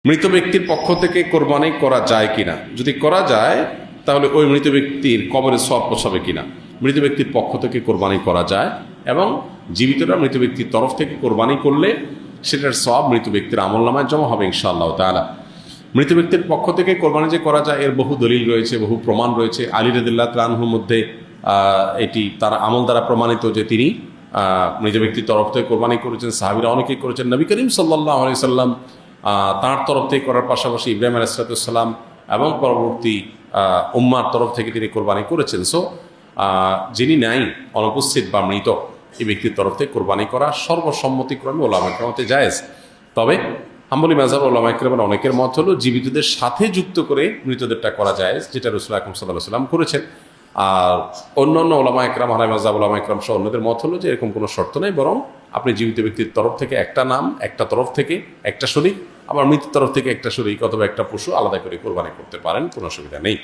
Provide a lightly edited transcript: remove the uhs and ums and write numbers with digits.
মৃত ব্যক্তির পক্ষ থেকে কোরবানি করা যায় কিনা? যদি করা যায় তাহলে ওই মৃত ব্যক্তির কবরে সওয়াব পৌঁছাবে কিনা? মৃত ব্যক্তির পক্ষ থেকে কোরবানি করা যায়, এবং জীবিতরা মৃত ব্যক্তির তরফ থেকে কোরবানি করলে সেটার সওয়াব মৃত ব্যক্তির আমলনামায় জমা হবে ইনশাআল্লাহ তাআলা। মৃত ব্যক্তির পক্ষ থেকে কোরবানি যে করা যায় এর বহু দলিল রয়েছে, বহু প্রমাণ রয়েছে। আলী রাদিয়াল্লাহু তাআলা আনহুর মধ্যে এটি তার আমল দ্বারা প্রমাণিত যে তিনি মৃত ব্যক্তির তরফ থেকে কোরবানি করেছেন। সাহাবীরা অনেকেই করেছেন। নবী করিম সাল্লাল্লাহু আলাইহি সাল্লাম তাঁর তরফ থেকে করার পাশাপাশি ইব্রাহিম আলাইহিস সালাম এবং পরবর্তী উম্মার তরফ থেকে তিনি কোরবানি করেছেন। সো যিনি নাই, অনুপস্থিত বা মৃত, এই ব্যক্তির তরফ থেকে কোরবানি করা সর্বসম্মতিক্রমে ওলামা কেরামতে জায়েজ। তবে হাম্বলি মাযহাব ওলামা কেরামের অনেকের মত হলো জীবিতদের সাথে যুক্ত করে মৃতদেরটা করা জায়েজ, যেটা রাসূল আকরাম সাল্লাল্লাহু আলাইহি ওয়াসাল্লাম করেছেন। আর অন্যান্য ওলামা একরাম, হানাফি মাযহাব ওলামা একরাম সহ অন্যদের মত হলো যে এরকম কোনো শর্ত নেই, বরং আপনি জীবিত ব্যক্তির তরফ থেকে একটা নাম, একটা তরফ থেকে একটা শরীক, আবার মৃতের তরফ থেকে একটা শরীক অথবা একটা পশু আলাদা করে কোরবানি করতে পারেন, কোনো অসুবিধা নেই।